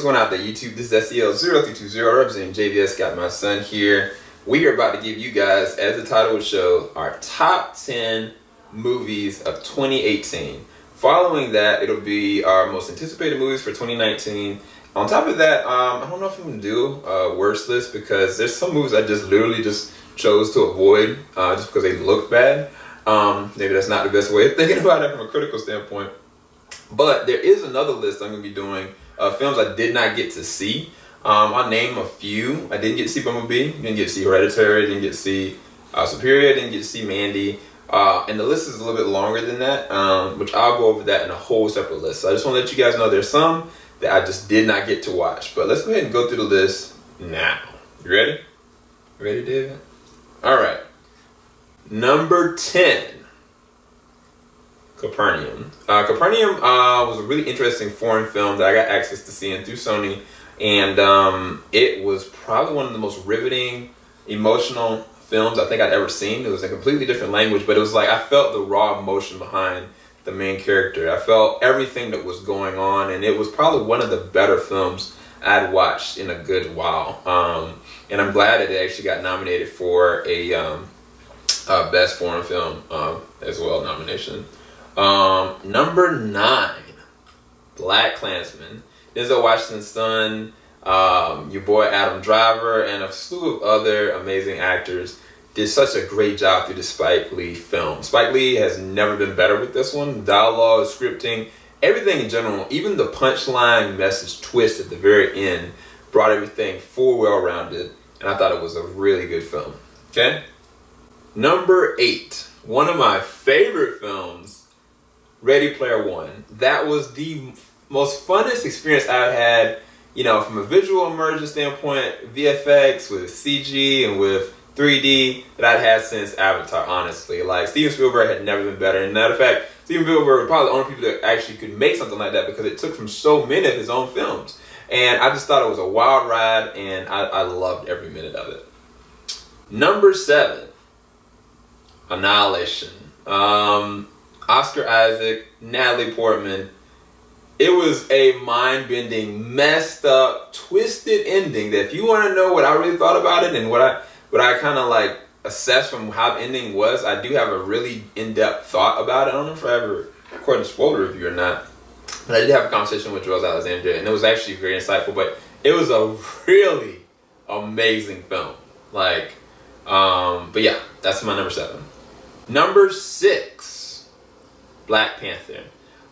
going out there, YouTube? This is SEL0320 representing JVS. Got my son here. We are about to give you guys, as the title would show, our top 10 movies of 2018. Following that, it'll be our most anticipated movies for 2019. On top of that, I don't know if I'm going to do a worst list because there's some movies I just literally just chose to avoid just because they look bad. Maybe that's not the best way of thinking about it from a critical standpoint. But there is another list I'm going to be doing of films I did not get to see. I'll name a few. I didn't get to see Bumblebee, didn't get to see Hereditary, didn't get to see Superior, didn't get to see Mandy. And the list is a little bit longer than that, which I'll go over that in a whole separate list. So I just want to let you guys know there's some that I just did not get to watch. But let's go ahead and go through the list now. You ready? You ready, David? All right. Number 10. Capernaum. Capernaum was a really interesting foreign film that I got access to seeing through Sony. And it was probably one of the most riveting, emotional films I think I'd ever seen. It was a completely different language, but it was like I felt the raw emotion behind the main character. I felt everything that was going on, and it was probably one of the better films I'd watched in a good while. And I'm glad that it actually got nominated for a Best Foreign Film as well nomination. Number 9, BlacKkKlansman. Denzel Washington's son, your boy Adam Driver, and a slew of other amazing actors did such a great job through the Spike Lee film. Spike Lee has never been better with this one. Dialogue, scripting, everything in general, even the punchline message twist at the very end brought everything full well-rounded, and I thought it was a really good film. Okay? Number 8, one of my favorite films, Ready Player One. That was the most funnest experience I've had, you know, from a visual immersion standpoint, VFX, with CG, and with 3D that I'd had since Avatar, honestly. Like, Steven Spielberg had never been better. And matter of fact, Steven Spielberg was probably the only people that actually could make something like that because it took from so many of his own films. And I just thought it was a wild ride, and I loved every minute of it. Number 7, Annihilation. Oscar Isaac, Natalie Portman. It was a mind-bending, messed up, twisted ending that if you want to know what I really thought about it and what I kind of like assessed from how the ending was, I do have a really in-depth thought about it. I don't know if I ever recorded a spoiler review or not, but I did have a conversation with Rose Alexandria, and it was actually very insightful, but it was a really amazing film. Like, but yeah, that's my number 7. Number 6, Black Panther.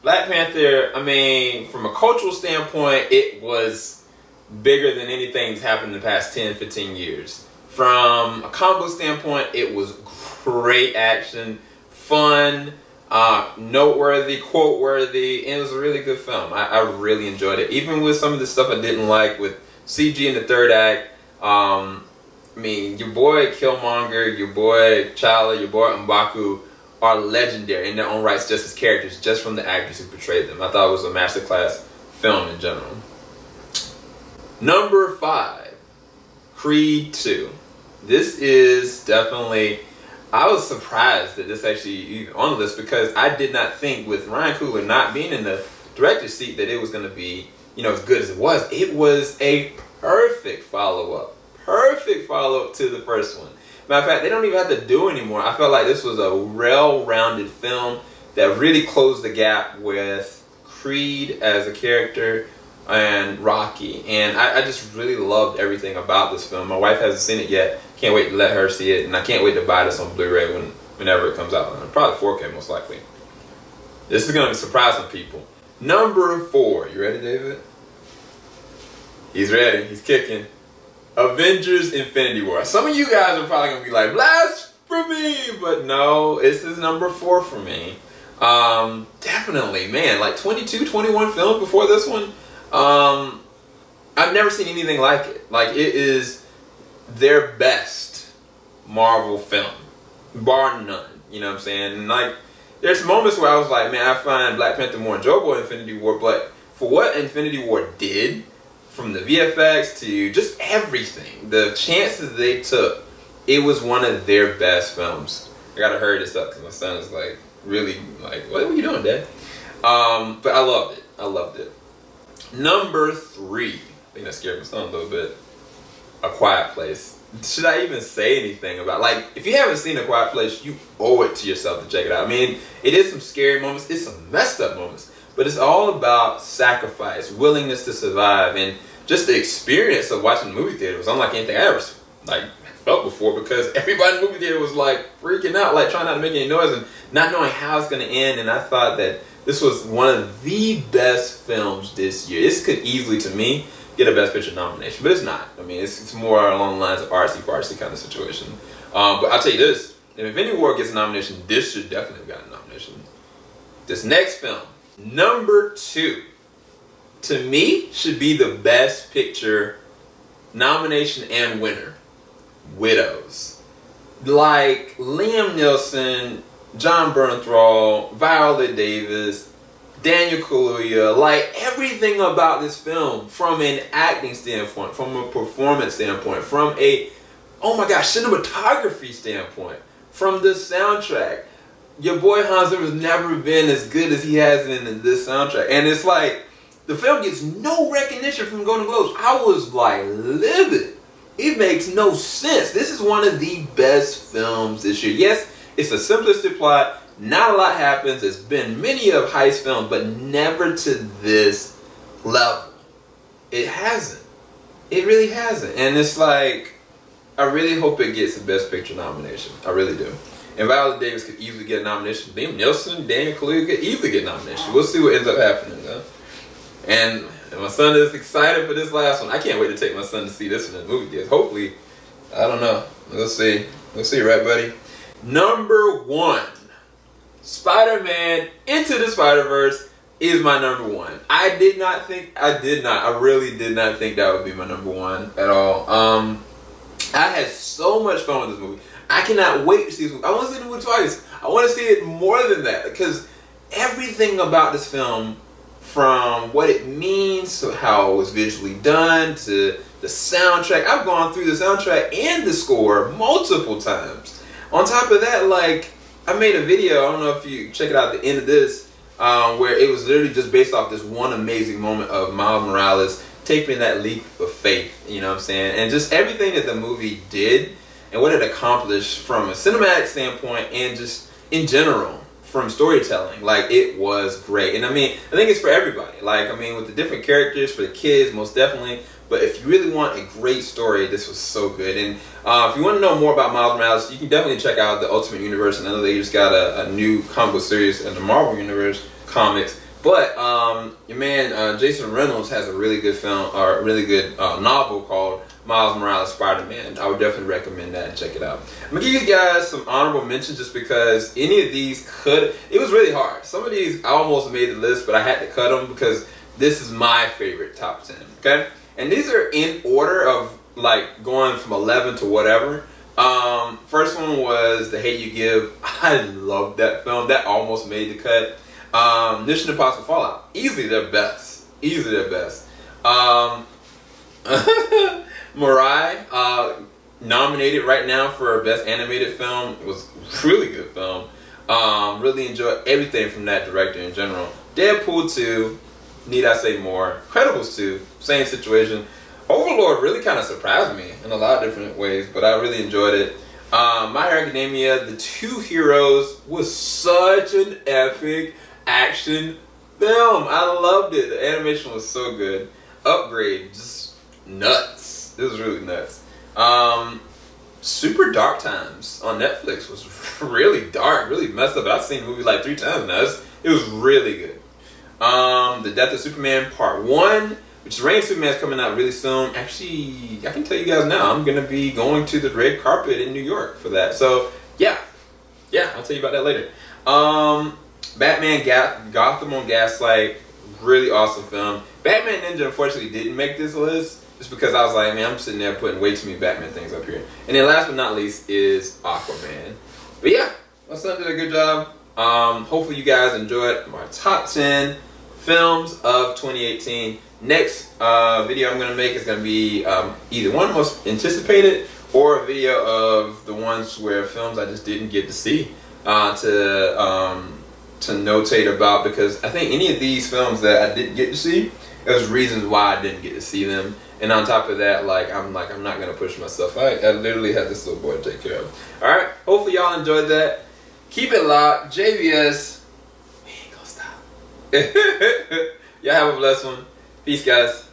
Black Panther, I mean, from a cultural standpoint, it was bigger than anything that's happened in the past 10, 15 years. From a comic book standpoint, it was great action, fun, noteworthy, quote-worthy, and it was a really good film. I really enjoyed it. Even with some of the stuff I didn't like with CG in the third act, I mean, your boy Killmonger, your boy T'Challa, your boy M'Baku are legendary in their own rights just as characters, just from the actors who portrayed them. I thought it was a masterclass film in general. Number 5, Creed 2. This is definitely, I was surprised that this actually on the list because I did not think with Ryan Coogler not being in the director's seat that it was going to be, you know, as good as it was. It was a perfect follow-up. Perfect follow-up to the first one. Matter of fact, they don't even have to do anymore. I felt like this was a well-rounded film that really closed the gap with Creed as a character and Rocky. And I just really loved everything about this film. My wife hasn't seen it yet. Can't wait to let her see it. And I can't wait to buy this on Blu-ray whenever it comes out. Probably 4K most likely. This is going to surprise some people. Number 4. You ready, David? He's ready. He's kicking. Avengers Infinity War. Some of you guys are probably going to be like, blasphemy! But no, this is number 4 for me. Definitely, man, like 22, 21 films before this one. I've never seen anything like it. Like, it is their best Marvel film, bar none. You know what I'm saying? And like, there's moments where I was like, man, I find Black Panther more enjoyable than Infinity War, but for what Infinity War did, from the VFX to just everything, the chances they took, it was one of their best films. I gotta hurry this up because my son is like really like, what are you doing, Dad? But I loved it. I loved it. Number 3. I think that scared my son a little bit. A Quiet Place. Should I even say anything about, like, if you haven't seen A Quiet Place, you owe it to yourself to check it out. I mean, it is some scary moments, it's some messed up moments, but it's all about sacrifice, willingness to survive, and just the experience of watching the movie theater was unlike anything I ever felt before, because everybody in the movie theater was like freaking out, like trying not to make any noise and not knowing how it's going to end. And I thought that this was one of the best films this year. This could easily, to me, get a Best Picture nomination, but it's not. I mean, it's more along the lines of artsy-fartsy kind of situation. But I'll tell you this, if Infinity War gets a nomination, this should definitely have gotten a nomination. This next film, number 2, to me, should be the Best Picture nomination and winner. Widows. Like Liam Neeson, John Bernthal, Viola Davis, Daniel Kaluuya, like everything about this film, from an acting standpoint, from a performance standpoint, from a, oh my gosh, cinematography standpoint, from the soundtrack. Your boy Hans Zimmer has never been as good as he has in this soundtrack. And it's like, the film gets no recognition from Golden Globes. I was like livid. It makes no sense. This is one of the best films this year. Yes, it's a simplistic plot. Not a lot happens. There's been many of heist films, but never to this level. It hasn't. It really hasn't. And it's like, I really hope it gets a Best Picture nomination. I really do. And Viola Davis could easily get a nomination. Liam Neeson, Daniel Kaluuya could easily get a nomination. We'll see what ends up happening, though. And my son is excited for this last one. I can't wait to take my son to see this one in the movie theaters. Hopefully, I don't know. We'll see. We'll see, right, buddy? Number 1. Spider-Man Into the Spider-Verse is my number 1. I really did not think that would be my number 1 at all. I had so much fun with this movie. I cannot wait to see this movie. I want to see the movie twice. I want to see it more than that, because everything about this film, from what it means to how it was visually done to the soundtrack. I've gone through the soundtrack and the score multiple times. On top of that, like, I made a video, I don't know if you check it out at the end of this, where it was literally just based off this one amazing moment of Miles Morales taking that leap of faith, you know what I'm saying? And just everything that the movie did and what it accomplished from a cinematic standpoint and just in general from storytelling. Like, it was great. And I mean, I think it's for everybody. Like, I mean, with the different characters, for the kids, most definitely. But if you really want a great story, this was so good. And if you want to know more about Miles Morales, you can definitely check out the Ultimate Universe. And I know they just got a new comic book series in the Marvel Universe comics. But your man Jason Reynolds has a really good film, or a really good novel called Miles Morales Spider-Man. I would definitely recommend that and check it out. I'm going to give you guys some honorable mentions just because any of these it was really hard. Some of these I almost made the list, but I had to cut them because this is my favorite top 10, okay? And these are in order of, like, going from 11 to whatever. First one was The Hate U Give. I loved that film. That almost made the cut. Mission Impossible Fallout. Easily their best. Easily their best. Mirai, nominated right now for Best Animated Film. It was a really good film. Really enjoyed everything from that director in general. Deadpool 2, need I say more? Incredibles 2, same situation. Overlord really kind of surprised me in a lot of different ways, but I really enjoyed it. My Hero Academia, The Two Heroes, was such an epic action film. I loved it. The animation was so good. Upgrade, just nuts. It was really nuts. Super Dark Times on Netflix was really dark, really messed up. I've seen the movie like 3 times now. It was really good. The Death of Superman Part 1, which Reign of Superman is coming out really soon. Actually, I can tell you guys now, I'm going to be going to the red carpet in New York for that. So, yeah, I'll tell you about that later. Batman Gotham on Gaslight, really awesome film. Batman Ninja unfortunately didn't make this list just because I was like, man, I'm sitting there putting way too many Batman things up here. And then last but not least is Aquaman. But yeah, my son did a good job. Hopefully you guys enjoyed my top 10 films of 2018. Next video I'm going to make is going to be either one most anticipated or a video of the ones where films I just didn't get to see to notate about, because I think any of these films that I didn't get to see, there's reasons why I didn't get to see them. And on top of that, I'm not gonna push myself. I literally had this little boy to take care of. All right, hopefully y'all enjoyed that. Keep it locked, JVS. We ain't gonna stop. Y'all have a blessed one. Peace, guys.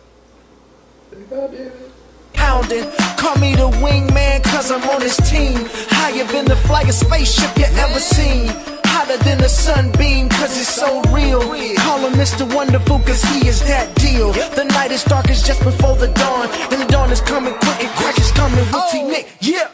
Pounding, call me the wingman, cause I'm on his team. Higher than the flyest spaceship you ever seen. Hotter than the sunbeam, cause it's so real. Call him Mr. Wonderful, cause he is that deal. The night is darkest just before the dawn, and the dawn is coming quick and crack is coming with T-Nick. Yeah.